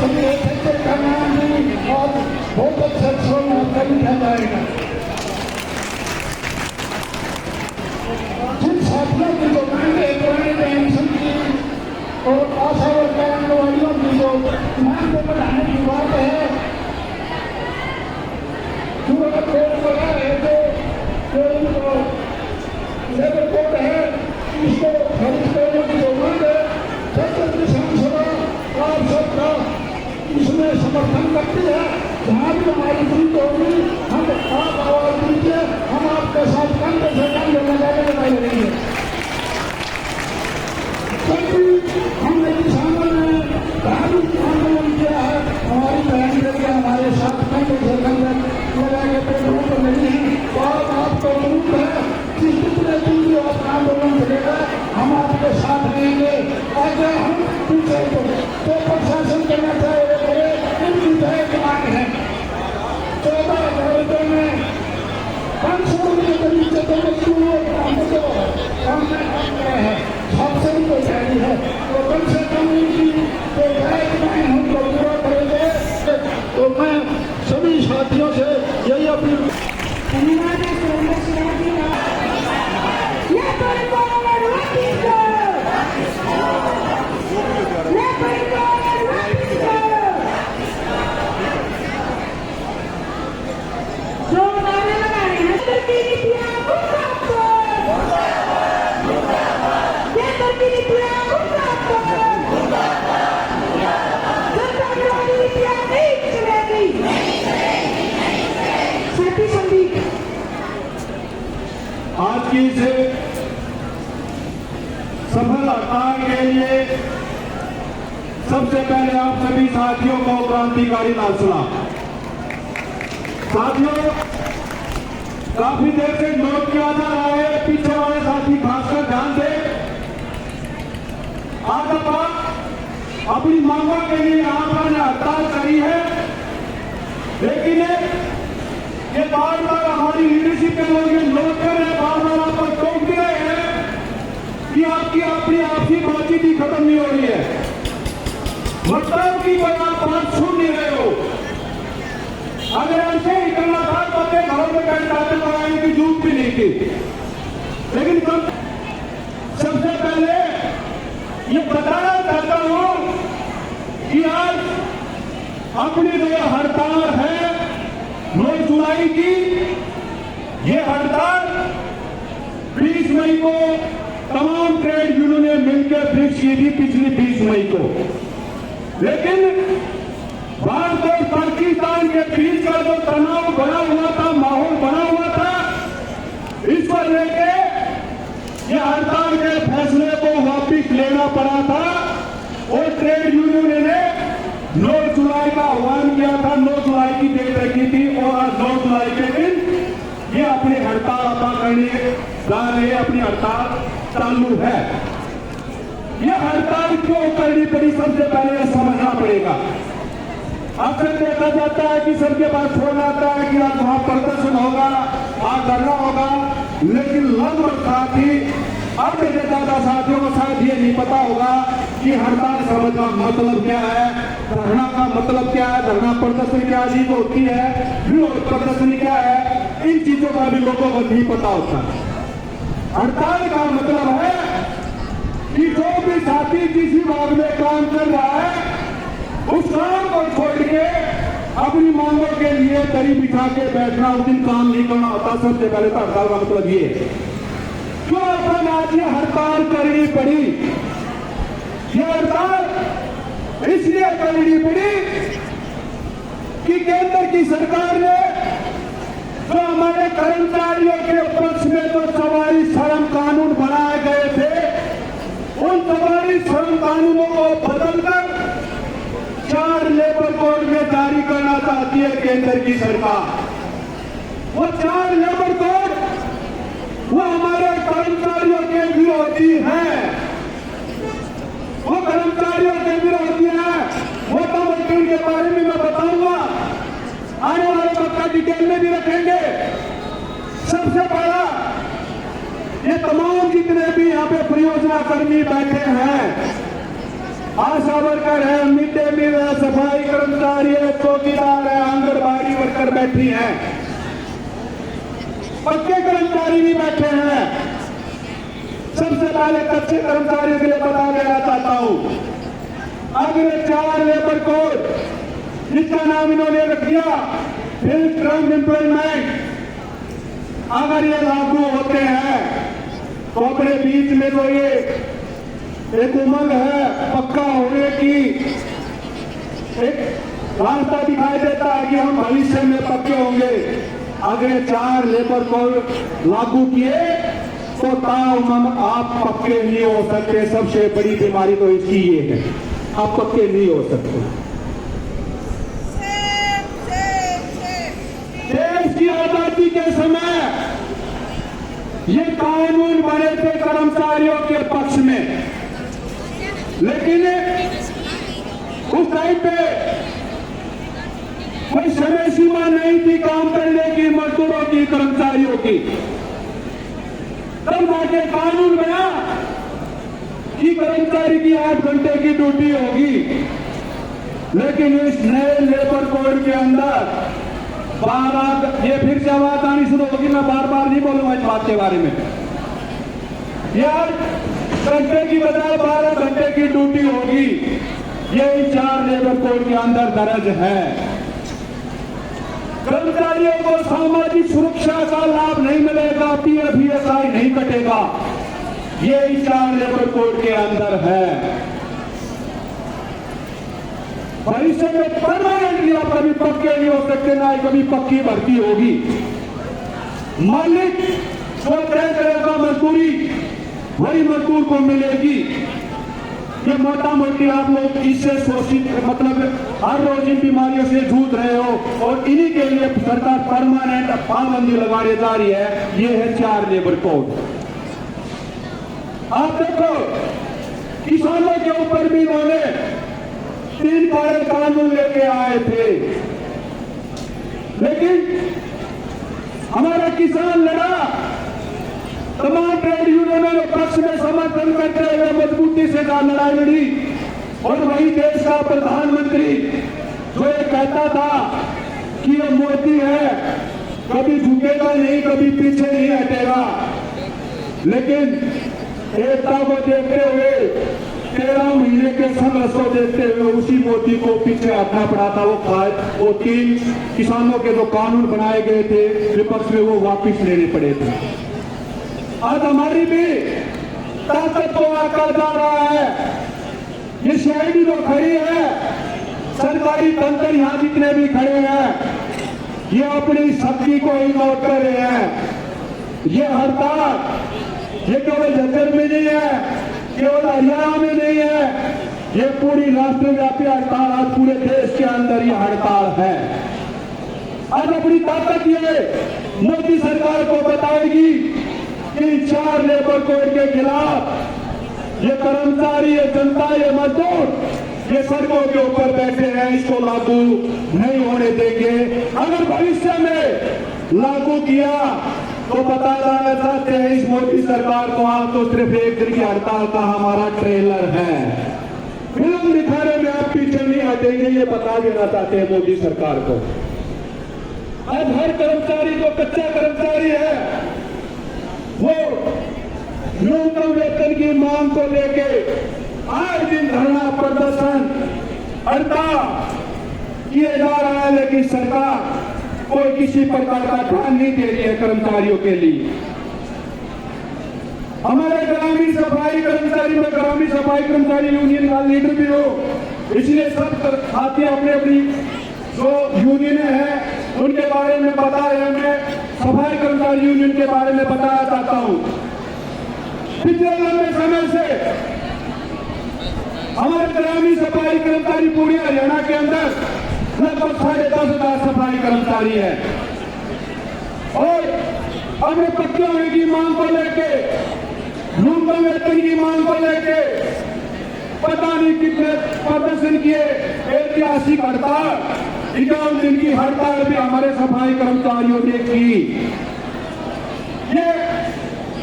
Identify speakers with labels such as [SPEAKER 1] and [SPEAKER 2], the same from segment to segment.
[SPEAKER 1] सभी एक का नाम नहीं और बहुत अच्छे अक्षरों में आपका लिखा जाएगा। जिन साथियों की जो मांगे पुराने पेंशन की और आशा वर्कर आंगनवाड़ियों की जो मांग को बढ़ाने की बात है, जो पेड़ लगा है, जो इनको लेबर कोड है, इसको खरीद करने की जो मांग है, छत्तीसगढ़ किसान सभा आप सबका इसमें समर्थन करती है। जहाँ भी हमारी जीत होगी हम आप आवाज दीजिए, हम आपके साथ कंधे से कंधे लगाने लगेंगे। क्योंकि हमने किसानों ने धार्मिक आंदोलन किया है, हमारी बहन बेटियां हमारे साथ कंधे से कंधे लगा के पेड़ों पर नहीं है। और आपको उम्मीद है कि जितने दिन भी आपका आंदोलन चलेगा हम आपके साथ रहेंगे। अगर हम पीछे तो प्रशासन करना चाहिए, इनकी दया मांग है 14,000 रुपये में 500 रुपये के नीचे तो हम रहे हैं, सबसे भी कोई जारी है तो कम से कम इनकी जो गाइडलाइन हमको पूरा करेंगे। तो मैं सभी साथियों से यही अपील
[SPEAKER 2] आज की इस सफल हड़ताल के लिए सबसे पहले आप सभी साथियों को क्रांतिकारी लाल सलाम। साथियों, काफी देर से नोट किया जा रहा है, पीछे वाले साथी खासकर ध्यान दें। आज आप अपनी मांगों के लिए यहाँ पर हड़ताल करी है, लेकिन ये बार बार हमारी लीडरशिप के लोग ये नोट कर रहे हैं, बार बार आप पर टोक भी रहे हैं कि आपकी अपनी आपसी बातचीत ही खत्म नहीं हो रही है, मतलब की कोई आप बात सुन नहीं रहे हो। अगर ऐसे ही करना था तो अपने घरों में बैठ जाते लगाने की जरूरत भी नहीं थी। लेकिन सबसे पहले ये बताना चाहता हूं कि आज अपनी जो हड़ताल है 9 जुलाई की, ये हड़ताल 20 मई को तमाम ट्रेड यूनियन ने मिलकर फिक्स की थी, पिछली 20 मई को। लेकिन भारत और पाकिस्तान के बीच का जो तनाव बना हुआ था, माहौल बना हुआ था, इस पर लेके ये हड़ताल के फैसले को वापिस लेना पड़ा था और ट्रेड यूनियन ने 9 जुलाई का आह्वान किया था, 9 जुलाई की डेट रखी थी और आज 9 जुलाई के दिन ये अपनी हड़ताल अदा करने जा रहे हैं, अपनी हड़ताल चालू है। ये हड़ताल क्यों करनी पड़ी, सबसे पहले यह समझना पड़ेगा। अक्सर देखा जाता है कि सबके पास फोन आता है कि आज वहां प्रदर्शन होगा, आज धरना होगा, लेकिन लगभग साथी अब मेरे ज्यादा साथियों को शायद ये नहीं पता होगा कि हड़ताल समझ का मतलब क्या है, धरना का मतलब क्या है, धरना प्रदर्शन क्या चीज होती है, विरोध प्रदर्शन क्या है, इन चीजों का भी लोगों को नहीं पता होता। हड़ताल का मतलब है कि जो भी साथी किसी भाग में काम कर रहा है उस काम को छोड़ के अपनी मांगों के लिए दरी बिछा के बैठना, उस दिन काम नहीं करना होता। सबसे पहले तो हड़ताल का मतलब ये क्यों अपन आज ये हड़ताल करनी पड़ी। ये हड़ताल इसलिए करनी पड़ी कि केंद्र की सरकार ने जो हमारे कर्मचारियों के पक्ष में जो सवारी श्रम कानून बनाए गए थे, उन सवारी श्रम कानूनों को बदलकर 4 लेबर कोड में जारी करना चाहती है केंद्र की सरकार। वो 4 लेबर कोड वो हमारे कर्मचारियों के विरोधी हैं, वो कर्मचारियों के विरोधी हैं। वो तो उनके बारे में मैं बताऊंगा, आने वाले वक्त का डिटेल में भी रखेंगे। सबसे पहला, ये तमाम जितने भी यहाँ पे परियोजना कर्मी बैठे हैं, आशा वर्कर है, मिड डे मील है, सफाई कर्मचारी है, चौकीदार है, आंगनबाड़ी वर्कर बैठी हैं, पक्के कर्मचारी भी बैठे हैं। सबसे पहले कच्चे कर्मचारियों के लिए बता देना चाहता हूं, अगले 4 लेबर कोड जिसका नाम इन्होंने रख दिया फिल्ड टर्म एम्प्लॉयमेंट, अगर ये लागू होते हैं तो अपने बीच में तो ये एक उमंग है पक्का होने की, एक रास्ता दिखाई देता है कि हम भविष्य में पक्के होंगे। अगले 4 लेबर कोड लागू किए तो ताउमंग आप पक्के नहीं हो सकते। सबसे बड़ी बीमारी तो इसकी ये है, आप पक्के नहीं हो सकते। देश की आजादी के समय ये कानून बने थे कर्मचारियों के पक्ष में, लेकिन उस टाइम पे कोई समय सीमा नहीं थी काम करने की, मजदूरों की, कर्मचारियों की। तब जाके कानून बना कि कर्मचारी की 8 घंटे की ड्यूटी होगी, लेकिन इस नए लेबर कोड के अंदर 12, ये फिर से आवाज आनी शुरू होगी, मैं बार बार नहीं बोलूंगा इस बात के बारे में। यार घंटे की बजाय 12 घंटे की ड्यूटी होगी, ये 4 लेबर कोड के अंदर दर्ज है। कर्मचारियों को सामाजिक सुरक्षा का लाभ नहीं मिलेगा, पीएफ ईएसआई नहीं कटेगा, ये 4 लेबर कोड के अंदर है। भविष्य में परमानेंटली आप कभी पक्के नहीं हो सकते, ना कभी पक्की भर्ती होगी। मालिक जो तय करेगा मजदूरी वही मजदूर को मिलेगी। ये मोटा मोटी आप लोग इससे शोषित, मतलब हर रोज इन बीमारियों से जूझ रहे हो और इन्हीं के लिए सरकार परमानेंट पाबंदी लगाने जा रही है। ये है 4 लेबर कोड। आप देखो किसानों के ऊपर भी इन्होंने 3 बड़े कानून लेके आए थे, लेकिन हमारा किसान लड़ा, तमाम ट्रेड यूनियनों ने पक्ष में समर्थन करते हुए मजबूती से लड़ाई लड़ी। और वही देश का प्रधानमंत्री जो ये कहता था कि ये मोदी है, कभी झुकेगा नहीं, कभी पीछे नहीं हटेगा, लेकिन एकता को देखते हुए 13 महीने के संघर्ष को देखते हुए उसी मोदी को पीछे हटना पड़ा था। वो 3 किसानों के जो कानून बनाए गए थे विपक्ष में, वो वापिस लेने पड़े थे। आज हमारी भी ताकत को आकर जा रहा है। ये सीआईडी जो खड़ी है, सरकारी तंत्र यहाँ जितने भी खड़े हैं, ये अपनी शक्ति को ही नोट कर रहे हैं। ये हड़ताल ये केवल झज्जर में नहीं है, केवल हरियाणा में नहीं है, ये पूरी राष्ट्रव्यापी हड़ताल आज पूरे देश के अंदर ये हड़ताल है। आज अपनी ताकत ये मोदी सरकार को बताएगी कि 4 लेबर कोड के खिलाफ ये कर्मचारी, ये जनता, ये मजदूर ये सड़कों के ऊपर बैठे हैं, इसको लागू नहीं होने देंगे। अगर भविष्य में लागू किया तो बता देना चाहते हैं इस मोदी सरकार को, आप तो सिर्फ 1 दिन की हड़ताल का हमारा ट्रेलर है, फिल्म दिखाने में आप पीछे नहीं हटेंगे, ये बता देना चाहते हैं मोदी सरकार को। अब हर कर्मचारी जो कच्चा कर्मचारी है वो न्यूनतम वेतन की मांग को लेके आए दिन धरना प्रदर्शन हड़ताल किए जा रहा है, लेकिन सरकार कोई किसी प्रकार का ध्यान नहीं दे रही है कर्मचारियों के लिए। हमारे ग्रामीण सफाई कर्मचारी, में ग्रामीण सफाई कर्मचारी यूनियन का लीडर भी हो, इसलिए सब साथी अपनी अपनी जो यूनियन है उनके बारे में बताया। मैं सफाई कर्मचारी यूनियन के बारे में बताना चाहता हूं। पिछले लंबे समय से हमारे ग्रामीण सफाई कर्मचारी पूरे हरियाणा के अंदर लगभग 10,500 सफाई कर्मचारी है, और हमें पक्के होने की मांग को लेके, न्यूनतम वेतन की मांग को लेके पता नहीं कितने प्रदर्शन किए। ऐतिहासिक हड़ताल, 51 दिन की हड़ताल भी हमारे सफाई कर्मचारियों ने की। ये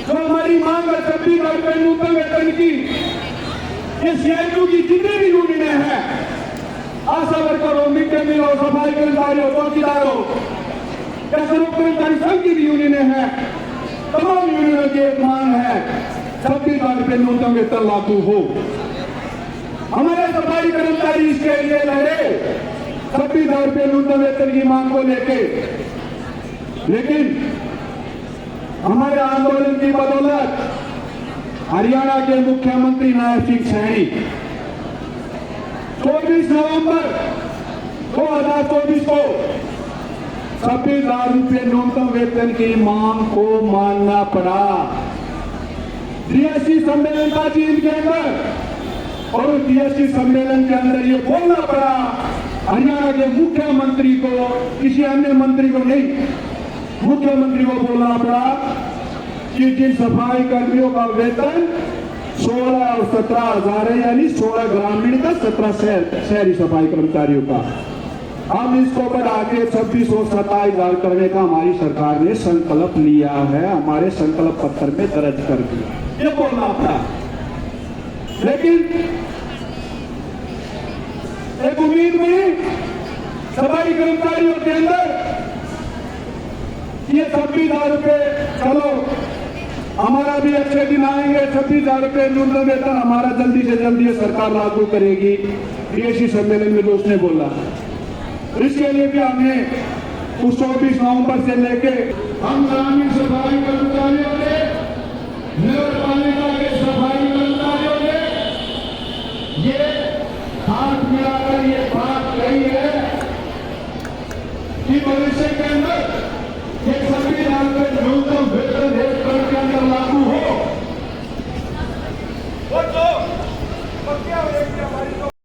[SPEAKER 2] जो हमारी मांग है 26 रुपए न्यूनतम वेतन की, ये सीआईयू की जितनी भी यूनियनें हैं, आशा वर्कर हो, मिड डे कर्मियों, सफाई कर्मचारियों, चौकीदारों, या स्वरूप कर्मचारी संघ की भी यूनियन है, तमाम यूनियनों की एक मांग है 26,000 रुपये न्यूनतम वेतन लागू हो। हमारे सफाई कर्मचारी इसके लिए लड़े 26,000 रुपये न्यूनतम वेतन की मांग को लेके, लेकिन हमारे आंदोलन की बदौलत हरियाणा के मुख्यमंत्री नायब सिंह सैनी 24 नवंबर 2024 को 26,000 रुपये न्यूनतम वेतन की मांग को मानना पड़ा। जीएसटी सम्मेलन था चीन के अंदर और उस जीएसटी सम्मेलन के अंदर ये बोलना पड़ा हरियाणा के मुख्यमंत्री को, किसी अन्य मंत्री को नहीं, मुख्यमंत्री को बोलना पड़ा कि जिन सफाई कर्मियों का वेतन 16 और 17,000 है, यानी 16 ग्रामीण का, 17 शहरी सफाई कर्मचारियों का, हम इसको बढ़ा के 26 और 27,000 करने का हमारी सरकार ने संकल्प लिया है, हमारे संकल्प पत्र में दर्ज कर दिया, ये बोलना था। लेकिन एक उम्मीद में सफाई कर्मचारियों के अंदर ये 26,000 रुपये, चलो हमारा भी अच्छे दिन आएंगे, 26,000 रुपये न्यूनतम वेतन हमारा जल्दी से जल्दी सरकार लागू करेगी, जीएसटी सम्मेलन में जो उसने बोला। इसके लिए भी हमने उस 24 नवंबर से लेके हम ग्रामीण सफाई कर्मचारियों ने, नगर पालिका के सफाई कर्मचारियों ने ये हाथ मिलाकर ये बात कही है कि भविष्य के अंदर ये 26,000 रुपये न्यूनतम वेतन देश भर के अंदर लागू हो।